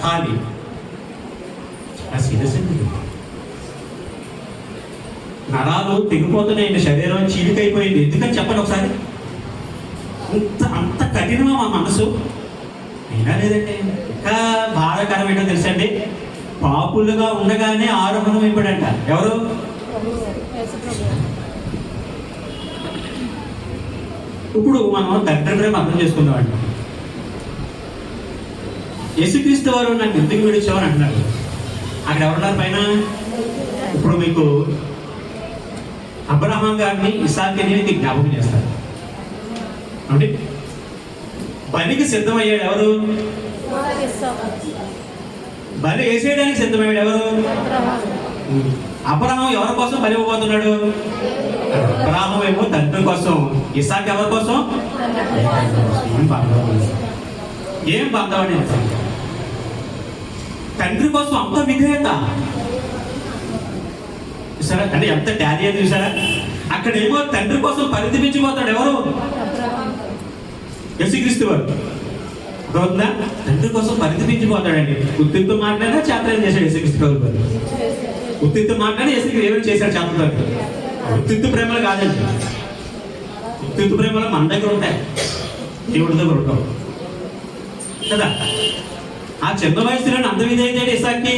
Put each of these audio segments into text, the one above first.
ఖాళీ చాలా సీరియస్ అండి. నరాలు తెగిపోతున్నాయండి, శరీరం చీలికైపోయింది. ఎందుకని చెప్పండి ఒకసారి. అంత కఠినమా మా మనసు? అయినా లేదండి. ఇంకా బాధాకరం ఏంటో తెలుసండి, పాపులుగా ఉండగానే ఆరోహణం అయిపోయాడంట. ఎవరు? ఇప్పుడు మనం తండ్రి ప్రేమ అర్థం చేసుకుందామండి. యేసుక్రీస్తు వారు నాకు ఎందుకు విడిచావని అంటున్నారు. అక్కడ ఎవరున్నారు పైన? ఇప్పుడు మీకు అబ్రహాం గారిని, ఇసాక్ని జ్ఞాపకం చేస్తారు. అంటే బలికి సిద్ధమయ్యాడు ఎవరు? బలి వేసేయడానికి సిద్ధమయ్యాడు ఎవరు? అబ్రహాం ఎవరి కోసం బలి ఇవ్వబోతున్నాడు? అబ్రహాం ఏమో తండ్రి కోసం, ఇసాక్ ఎవరి కోసం? ఏం బంధం అండి? తండ్రి కోసం అంత విధేయత చూసారా? అంటే ఎంత డాడీ అని చూసారా? అక్కడ ఏమో తండ్రి కోసం పరితపించిపోతాడు ఎవరు? యేసుక్రీస్తు వారు. అర్థమవుతుందా? తండ్రి కోసం పరితపించిపోతాడండి. ఉత్తితో మాట్లాడినా చేతనం చేశాడు యేసుక్రీస్తు వారు. ఉత్తితో మాట్లాడి యేసుక్రీస్తు ఏమైనా చేశాడు చేతలు. ఉత్తిత్తు ప్రేమలు కాదండి. ఉత్తిత్తు ప్రేమలు మన దగ్గర ఉంటాయి, దేవుడి దగ్గర ఉంటావు కదా. ఆ చిన్న వయసులో అంత విధేయత ఇసాక్కి.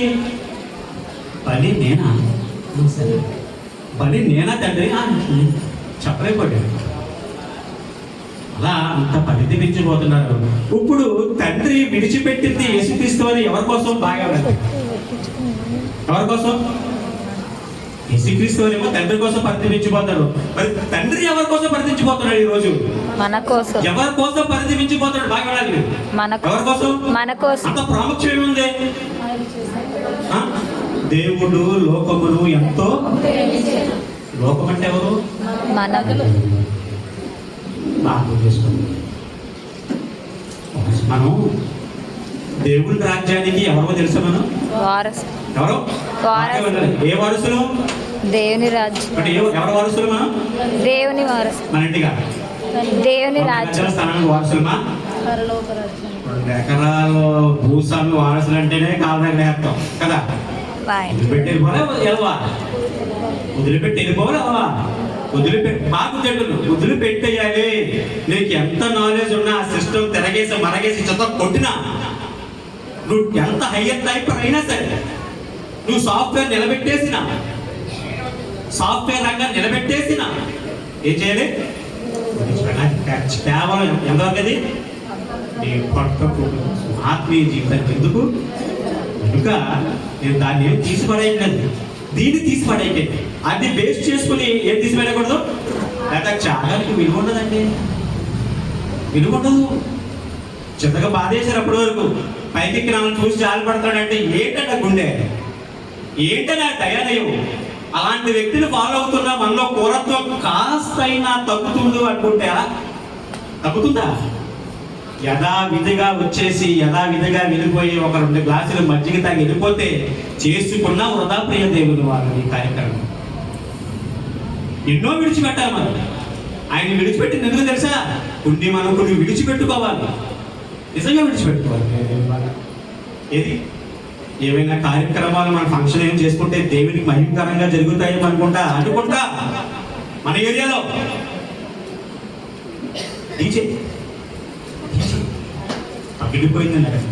బలి నేనా? బలి నేనా తండ్రి? చెప్పలేకపోయాడు. అలా అంత పరితపించిపోతున్నారు. ఇప్పుడు తండ్రి విడిచిపెట్టింది యేసుక్రీస్తు అని ఎవరి కోసం? బాగా ఎవరి కోసం? యేసుక్రీస్తు ఏమో తండ్రి కోసం పరితపించిపోతాడు. మరి తండ్రి ఎవరి కోసం పరితపించిపోతున్నాడు ఈ రోజు? మన కోసం. ఎవరి కోసం పరితపించిపోతాడు? బాగా వెళ్ళాలి. ఎవరి కోసం? మన కోసం. అంత ప్రాముఖ్యం ఏముంది? దేవుడు లోకమును ఎంతో, లోకం అంటే ఎవరు? బాగా చేసుకోండి. మనం దేవుడి రాజ్యానికి ఎవరో తెలుసా? మనం ఎవరు? ఏ వారసులు? దేవుని రాజ్యం. అంటే ఎవరి వారసులు? మనం దేవుని వారసు. మన ఇంటిగా దేవుని రాజ్యం స్థానానికి వారసులమా? 2 ఎకరాలు భూస్వామి వారసులు అంటేనే కాళ్ళ నేర్తాం కదా. వదిలిపెట్టి వెళ్ళిపోవాలి, వదిలిపెట్టి వెళ్ళిపోవాలి. అలా మాకు తెలుగు వదిలిపెట్టేయాలి. నీకు ఎంత నాలెడ్జ్ ఉన్నా ఆ సిస్టమ్ తిరగేసి మరగేసి చెత్త కొట్టినా, నువ్వు ఎంత హైయర్ టైప్ అయినా సరే, నువ్వు సాఫ్ట్వేర్ నిలబెట్టేసిన, సాఫ్ట్వేర్ రంగాన్ని నిలబెట్టేసిన, ఏం చేయాలి? కేవలం ఎంతవరకు అది నీ పక్కకు ఆత్మీయ జీవితానికి ఎందుకు? ఇంకా నేను దాన్ని ఏం తీసిపడేయట్లేదు, దీన్ని తీసిపడేయట్లేదు. అది బేస్ చేసుకుని ఏం తీసిపడకూడదు. లేదా చాలా విలువ ఉండదండి, విలువ ఉండదు. చిన్నగా బాధేశారు అప్పటి వరకు. పైకి నన్ను చూసి జాలి పడతాడంటే ఏంటంటే గుండె, ఏంటనే దయాదయం. అలాంటి వ్యక్తిని ఫాలో అవుతున్నా మనలో కోరత్వం కాస్తైనా తగ్గుతుందో అనుకుంటే తగ్గుతుందా? యథావిధిగా వచ్చేసి యథావిధిగా వెళ్ళిపోయి ఒక 2 గ్లాసులు మజ్జిగ తాగి వెళ్ళిపోతే చేసుకున్న వృధా ప్రియ దేవుని వాళ్ళు ఈ కార్యక్రమం. ఎన్నో విడిచిపెట్టాలి మనం. ఆయన విడిచిపెట్టింది ఎందుకు తెలుసా? కొన్ని విడిచిపెట్టుకోవాలి, నిజంగా విడిచిపెట్టుకోవాలి. ఏది ఏమైనా కార్యక్రమాలు మన ఫంక్షన్ ఏం చేసుకుంటే దేవునికి మహిమకరంగా జరుగుతాయేమో అనుకుంటా మన ఏరియాలో డీజే తగ్గిపోయిందండి. అక్కడ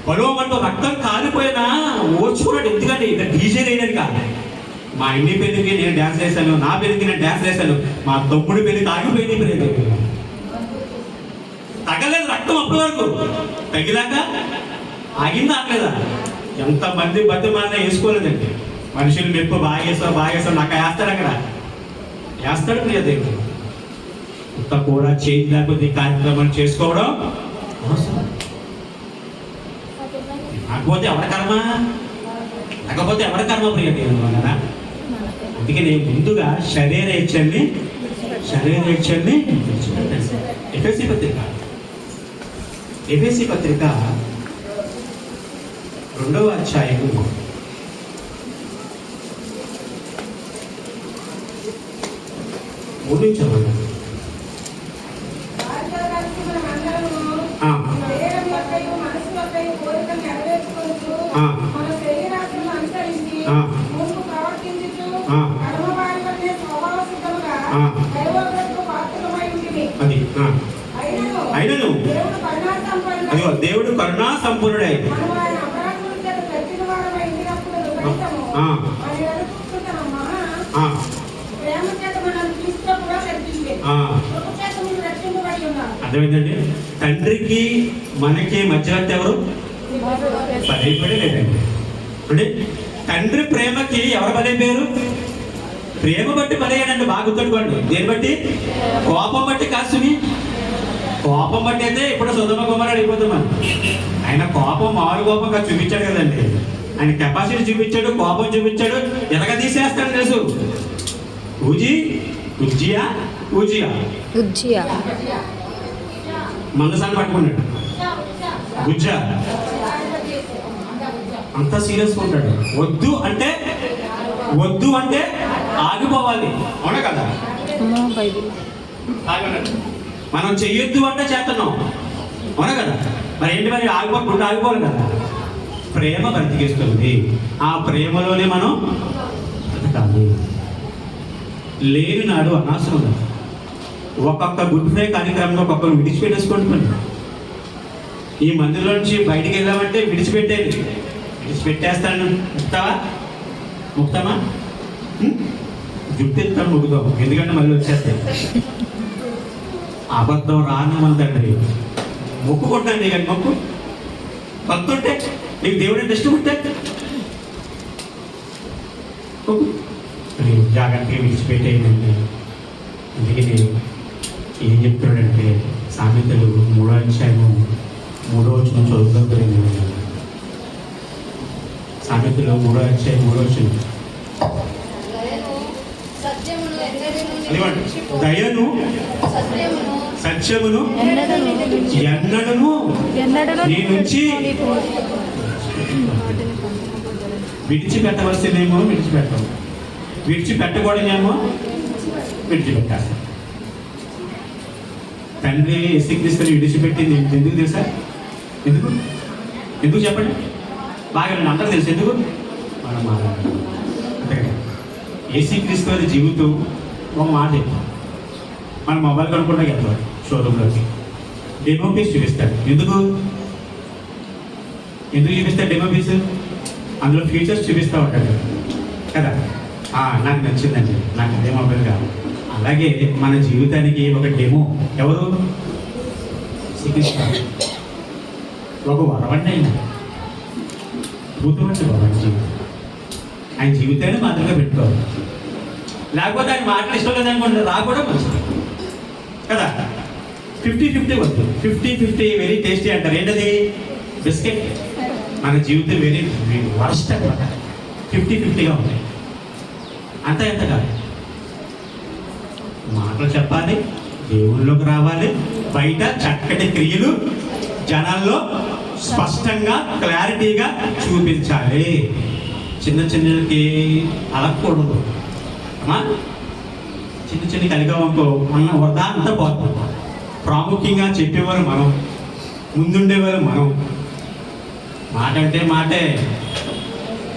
పొలవమంటూ రక్తం కాలిపోయినా ఓర్చుకున్నాడు. ఎందుకంటే ఇక్కడ డీజే లేదని కాదు. మా ఇంటి పెళ్లికి నేను డ్యాన్స్ వేశాను, నా పెళ్లికి నేను డ్యాన్స్ వేశాను, మా తమ్ముడి పెళ్లికి ఆగిపోయింది. పెళ్లి తగ్గలేదు రక్తం అప్పటి వరకు. తగిలాక ఆగిందా ఆగలేదా? ఎంతమంది బతిమాలినా వేసుకోలేదండి. మనుషులు మెప్పు బాగా వేస్తావు నాకు వేస్తాడు. అక్కడ వేస్తాడు ప్రియ దేవుడు. ఇంత కూడా చేంజ్ లేకపోతే కార్యక్రమాలు చేసుకోవడం అవసరం. లేకపోతే ఎవరి కర్మ ప్రియ దేవుడు కదా. అందుకే నేను ముందుగా శరీర ఇచ్చండి ఎఫెసీ పత్రిక 2వ అధ్యాయము 3 చదవండి. ఆ. మన శరీరాశను అనుసరించి ఆ. ముందు ప్రవర్తించుచు ఆ. కర్మవారి వలె స్వభావ సిద్ధముగా ఆ. దైవోగ్రతకు పాత్రులమై ఉంటిమి. అది అయినను దేవుడు కరుణా సంపన్నుడై అదిగో దేవుడు కరుణా సంపూర్ణుడై మనము ఆయన అపరాధముల చేత చచ్చిన వారమై ఉండినప్పుడు సైతము ఆ. మన ఎదుట తన మహా ఆ, ప్రేమ చేత మనల్ని క్రీస్తుతో కూడా నడిపించింది. ఆ. కృప చేత మీరు రక్షింపబడి ఉన్నారు. అర్థమైందండి. తండ్రికి మనకి మధ్యవర్తి ఎవరు? బలైపోయి లేదండి. అంటే తండ్రి ప్రేమకి ఎవరు బలైపోయారు? ప్రేమ బట్టి బలయ్యాడండి. బాగా గుర్తుపెట్టుకోండి. దేని బట్టి? కోపం బట్టి కాసుని. కోపం బట్టి అయితే ఇప్పుడు సుధమ కుమారుడు అయిపోతాం మనం. ఆయన కోపం మామూలు కోపంగా చూపించాడు కదండి. ఆయన కెపాసిటీ చూపించాడు, కోపం చూపించాడు, ఎలాగ తీసేస్తాడు తెలుసు. ఉజ్జియా ఉజ్జియా మందసాన్ని పట్టుకున్నాడు. గుజ్జా అంత సీరియస్గా ఉంటాడు. వద్దు అంటే ఆగిపోవాలి. అవునా కదా? అమ్మో బైబిల్ ఆగన్నాడు. మనం చెయ్యొద్దు అంటే చేస్తున్నాం. అవునా కదా? మరి ఏంటి, మరి ఆగిపోవాలి కదా. ప్రేమ బ్రతికిస్తుంది. ఆ ప్రేమలోనే మనం బ్రతకాలి. లేని నాడు అనవసరం. ఒక్కొక్క గుడ్ ఫ్రైడే కార్యక్రమంలో ఒక్కొక్కరు విడిచిపెట్టేసుకోండి. ఈ మందిలో నుంచి బయటికి వెళ్ళామంటే విడిచిపెట్టేస్తాను. ముక్తామా? జుట్టు ఎత్తాను ముగ్గుతాం. ఎందుకంటే మళ్ళీ వచ్చేస్తాయి. అబద్ధం రానమందండి. మొక్కు కొట్టండి. కానీ మొక్కు భక్తుంటే నీకు దేవుడు అంటే ఇష్టం ఉంటే జాగ్రత్తగా విడిచిపెట్టేయండి. అందుకని ఏం చెప్తున్నాడంటే సామెతలు 3వ అధ్యాయము 3వ వచనం చదువుతాం కదండి. సామెతలు 3వ అధ్యాయం 3వ వచనం. దయను సత్యమును ఎన్నడను నీ నుంచి విడిచిపెట్టవలసిందేమో విడిచిపెట్టకూడదేమో విడిచిపెట్టాలి. తండ్రి యేసుక్రీస్తుని విడిచిపెట్టింది ఎందుకు తెలుసా? ఎందుకు చెప్పండి. బాగా అందరూ తెలుసు ఎందుకు. మనం మాట్లాడాలి అంతే కదా. యేసుక్రీస్తు వారి జీవితం ఒక మాట చెప్తాం. మన మొబైల్ కొనుక్కుంటా వెళ్తాడు షోరూంలోకి. డెమో పీస్ చూపిస్తాడు. ఎందుకు చూపిస్తాడు డెమో పీస్? అందులో ఫీచర్స్ చూపిస్తూ ఉంటాడు కదా. నాకు నచ్చిందండి, నాకు అదే మొబైల్ కాదు. అలాగే మన జీవితానికి ఒక డెమో ఎవరు? శ్రీకృష్ణుడు. ఒక వరవండి అయినా భూతమండి వరవండి జీవితం. ఆయన జీవితాన్ని మాదిరిగా పెట్టుకోవాలి. లేకపోతే ఆయన మాటలు ఇష్టం లేదనుకోండి, రాకూడదు మంచిది కదా. 50-50 వద్దు. 50-50 వెరీ టేస్టీ అంటారు. ఏంటది? బిస్కెట్. మన జీవితం వెరీ వర్స్ట్ అనమాట. 50-50గా ఉంటాయి. అంత ఎంత కాదు. మాటలు చెప్పాలి, దేవుళ్ళలోకి రావాలి, బయట చక్కటి క్రియలు జనాల్లో స్పష్టంగా క్లారిటీగా చూపించాలి. చిన్నకి అలగకూడదు. చిన్న కలిగవంకో మన వృధా అంతా పోతుంది. ప్రాముఖ్యంగా చెప్పేవారు మనం, ముందుండేవారు మనం. మాట అంటే మాటే,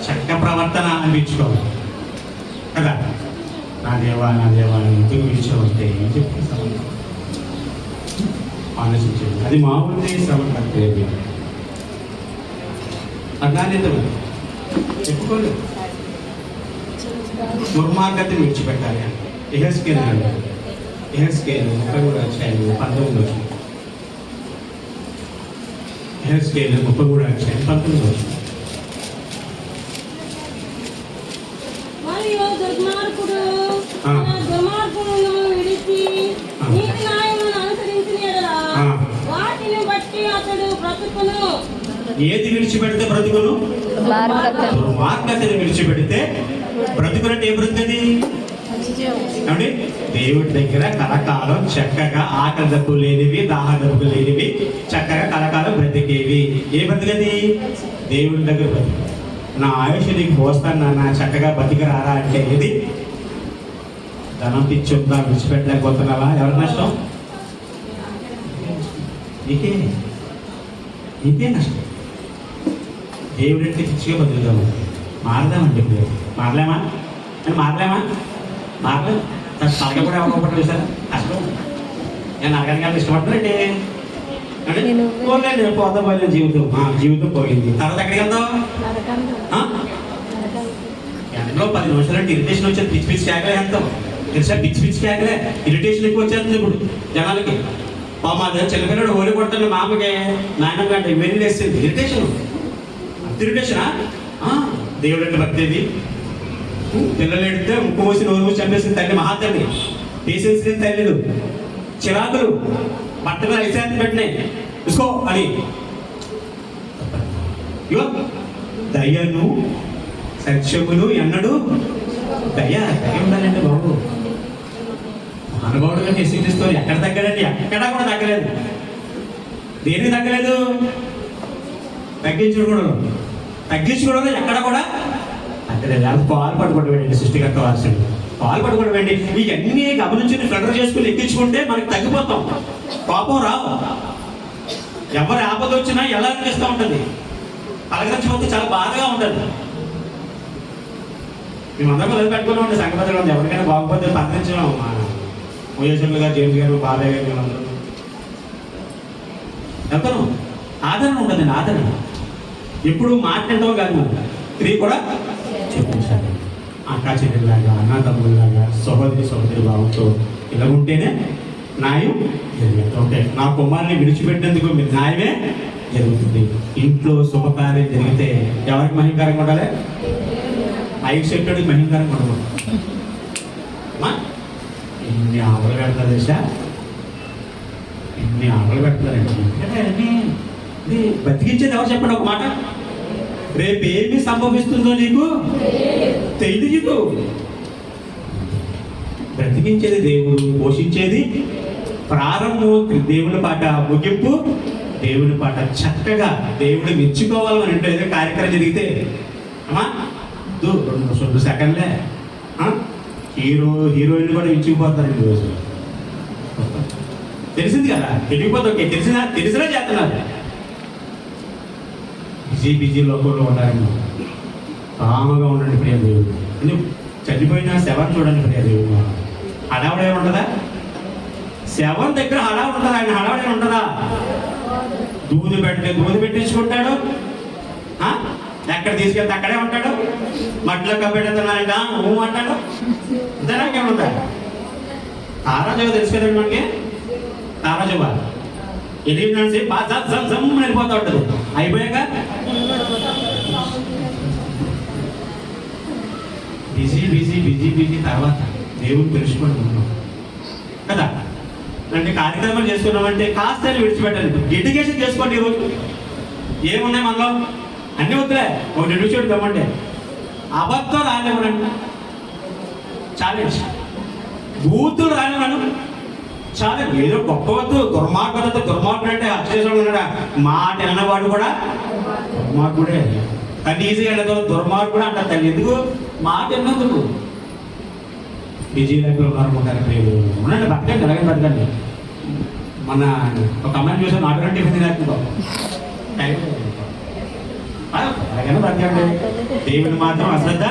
చక్క ప్రవర్తన అనిపించుకోవాలి కదా. నా దేవా ఎందుకు విడిచావంటే ఏం చెప్తాను ఆలోచించండి. అది మామూలుగా శ్రమ కట్టలేదు. అజ్ఞానితం చెప్పుకోలేదు. దుర్మార్గతను విడిచిపెట్టాలి అని ఎహెస్కేలు 33 అధ్యాయం 19 వచనం. ఎహెస్కేలు 33 అధ్యాయం 19 వచనం. మరియు దుర్మార్గుడు దుర్మార్గులను విడిచి నీతి న్యాయములను అనుసరించిన యెడల వాటిని బట్టి అతడు బ్రతుకును. ఏది విడిచిపెడితే బ్రతుకును? దుర్మార్గతను విడిచిపెడితే బ్రతుకునంటే ఏ బ్రతుకది? అంటే దేవుడి దగ్గర కలకాలం చక్కగా ఆకలి దప్పు లేనివి, దాహ దప్పు లేనివి, చక్కగా కలకాలం బ్రతికేవి. ఏ బ్రతికది? దేవుడి దగ్గర బ్రతుకు. నా ఆయుష్ నీకు పోస్తాను నాన్న, చక్కగా బతికి రారా అంటే ఏది? ధనం పిచ్చి ఉందా, విడిచిపెట్టలేకపోతున్నావా? ఎవరి నష్టం? నీకే నష్టం. దేవుడికి పిచ్చిగా బతుకుతాము. మారదామండి ఇప్పుడు. మారలేమా అని మారలేమా? మారలేదు. తలగా కూడా ఎవరు చూసారా? అసలు నేను అడగడానికి ఇష్టపడతానండి అంటే పోలేదు, పోతా పోలేదు జీవితం పోయింది. తర్వాత ఎక్కడికి వెళ్తావు? ఎండలో 10 నిమిషాలంటే ఇరిటేషన్ వచ్చేది. పిచ్చి పిచ్చి కేకలే వెళ్తాం తెలుసా? పిచ్చి పిచ్చి కేకలే ఇరిటేషన్ ఎక్కువ వచ్చేస్తుంది ఇప్పుడు జనాలకి. మా చిన్నపిల్లడు హోలీ కొడుతున్న మామకి నాయన గంట ఇవన్నీ వేస్తుంది. ఇరిటేషన్ ఇరిటేషనా? దేవుడు అంటే భక్తిది. పిల్లలు ఎడితే ముక్కు మూసి నోరు మూసి చంపేసిన తల్లి మహాతల్లి. పేషెన్స్ లేని తల్లిలు, చిరాకులు, బట్టలు ఐశాంతి పెట్టినాయి చూసుకో అని. ఇగో దయ్యను సత్యములు ఎన్నడు దయ ఉండాలండి బాబు. మహానుభావుడుగా యేసుక్రీస్తు ఎక్కడ తగ్గడండి? ఎక్కడా కూడా తగ్గలేదు. దేనికి తగ్గలేదు? తగ్గించుకోవడం ఎక్కడ కూడా తగ్గలేదు. పాలు పట్టుకోవడం వెళ్ళండి. సృష్టికర్త వారసుడు పాలు పట్టుకోవడం వెళ్ళి ఇవన్నీ గమనించి ఫిల్టర్ చేసుకుని ఎక్కించుకుంటే మనకి తగ్గిపోతాం. కోపం రావు. ఎవరి ఆపద వచ్చినా ఎలా అనిపిస్తూ ఉంటుంది? పలకరించకపోతే చాలా బాధగా ఉంటుంది. మేమందరం మొదలు పెట్టుకుని ఉంటే సంగపత్రిలో ఉంది. ఎవరికైనా బాగుపోతే పలకరించడం. మా మోయేశ్వర్లు గారు, జేమ్స్ గారు, బాలయ్య గారు, మేమందరం ఎంతను ఆదరణ ఉంటుందండి. ఆదరణ ఎప్పుడు మాట్లాడటం కాదు, స్త్రీ కూడా చూపించాలి. అక్కా చెల్లెలాగా, అన్నా తమ్ముళ్ళలాగా, సహోదరి భావంతో ఇలా ఉంటేనే న్యాయం జరుగుతుంది. ఓకే, నా కుమారుని విడిచిపెట్టేందుకు మీరు న్యాయమే జరుగుతుంది. ఇంట్లో శుభకార్యం జరిగితే ఎవరికి మహిమకరంగా ఉండాలి? ఐదు సెక్టర్కి మహిమకరంగా ఉండకూడదు. ఇన్ని ఆవులు పెడతారు దేశా, ఇన్ని ఆవులు పెడతారండి. ఇది బతికించేది ఎవరు చెప్పండి ఒక మాట. రేపేమి సంభవిస్తుందో నీకు తెలియదు. బ్రతికించేది దేవుడు, పోషించేది ప్రారంభం దేవుని పాట, ముగింపు దేవుని పాట. చక్కగా దేవుడు మెచ్చుకోవాలని అంటే ఏదో కార్యక్రమం జరిగితే అమ్మా 2 సెకండ్లే హీరోయిన్ కూడా మెచ్చుకుపోతారండి. ఈరోజు తెలిసింది కదా, తెలియకపోతే ఓకే, తెలిసినా చేస్తున్నారు. బిజీ లోకంలో ఉండాలని కామగా ఉండండి ప్రియ దేవుడు. చనిపోయిన శవం చూడండి ప్రియ దేవుడు. హడావుడే ఉండదా? శవం దగ్గర హడావుడు ఉంటుందా? ఆయన హడావుడే ఉంటుందా? దూది పెట్టించుకుంటాడు. ఎక్కడ తీసుకెళ్తే అక్కడే ఉంటాడు. మట్టిలో కప్పెడుతున్నారంట అంటాడు. అంతేనాకేముందా? తారాజువ తెలుసు కదండి మనకి. తారాజువ ఎదిగినాసి వెళ్ళిపోతూ ఉంటుంది. అయిపోయాక బిజీ తర్వాత దేవుడు తెలుసుకోండి ఉన్నాం కదా. అంటే కార్యక్రమాలు చేసుకున్నామంటే కాస్త విడిచిపెట్టాలి. డెడికేషన్ చేసుకోండి. ఈరోజు ఏమున్నాయి మనలో? అన్ని వద్దులే, ఒక డెడికేషన్ తెమ్మంటే అబద్ధం రాలేమనండి. ఛాలెంజ్. బూతులు రాలేమను ఛాలెంజ్. ఏదో గొప్ప వద్దు. దుర్మార్గుడు అంటే అక్షేశ్వరుడు ఉన్నాడా? మాట అన్నవాడు కూడా దుర్మార్గుడే. కానీ ఈజీగా వెళ్ళదు దుర్మార్గుడు అంటారు తల్లి. ఎందుకు? మాట ఎన్నందుకు. బిజీ లైఫ్లో ఉన్నారనుకుంటారు. ఉండండి, బతకండి, అలాగే బతకండి. మన ఒక అమ్మాయిని చూసాను, నాటు టిఫిన్ తినేస్తుందో అలాగైనా బతకండి. దేవుని మాత్రం అశ్రద్ధ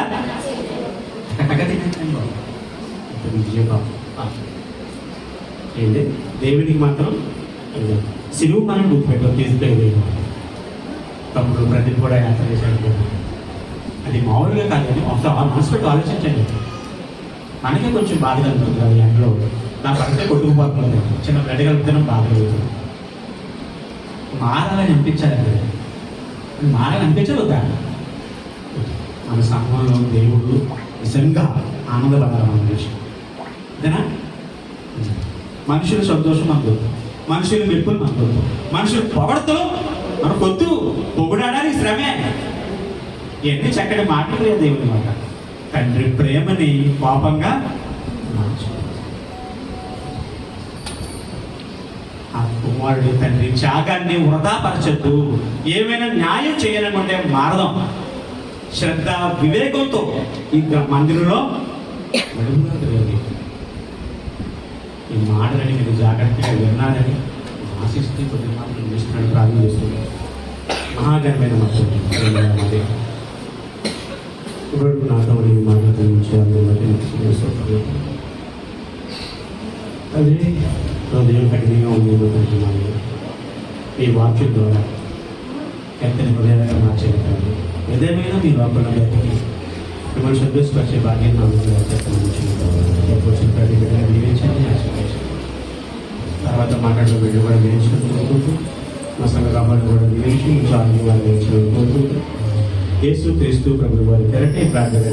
ఏంటి? దేవునికి మాత్రం సిలువు మనం గుర్తుపెట్టాం. తీసుకెళ్ళి తమ్ముడు ప్రదీప్ కూడా యాత్ర చేశాడు. అది మామూలుగా కాదు. ఒకసారి మనసు పెట్టి ఆలోచించండి. మనకే కొంచెం బాధ కలుగుతుంది కదా. ఎండలో నా పడితే కొట్టుకుపోతుంది. చిన్న బ్లడ్ కలుపుతున్నాం, బాధ కలుగుతుంది. మారాలని అనిపించాలి. మారాలని అనిపించాలి వద్దా? మన సంఘంలో దేవుడు నిజంగా ఆనందపడాలి. మన విషయం అంతేనా? మనుషుల సంతోషం మనకు వద్దు, మనుషుల మెప్పులు మనకు వద్దు, మనుషుల పొగడతలు మనకు వద్దు. పొగుడాడానికి శ్రమే. ఇవన్నీ చక్కటి మాటలు దేవుని మాట. తండ్రి ప్రేమని కోపంగా మార్చు. ఆ కుమారుడు తండ్రి త్యాగాన్ని వృధాపరచద్దు. ఏమైనా న్యాయం చేయాలనుకుంటే మారదాం. శ్రద్ధ వివేకంతో ఈ మందిరంలో ఈ మాటలని మీరు జాగ్రత్తగా విన్నారని ఆశిస్తూ కొద్ది మాటలు చేస్తున్నాడు. ప్రార్థన చేస్తున్నాడు. మహాఘనమైన మొత్తం ఇప్పుడు నాతో నీ మాట్లాడించాలి అదే హృదయం కఠినంగా ఉంది అనుకుంటున్నాను. ఈ వాక్యం ద్వారా ఎత్తని హృదయంగా మార్చేస్తాను. ఏదేమైనా మీ లోపల వ్యక్తికి మిమ్మల్ని సంతోషపరిచే భాగ్యం నాకు వచ్చిన ప్రతి బిడ్డను దీవించండి, ఆశీర్వదించండి. తర్వాత మాట్లాడిన బిడ్డ కూడా దీవించుకుంటూ మా సంఘ కాపాడు కూడా దీవించి చాలు వారు దీవించుకుంటూ యేసు క్రీస్తు ప్రభువు వారి తెరటే ప్రార్థన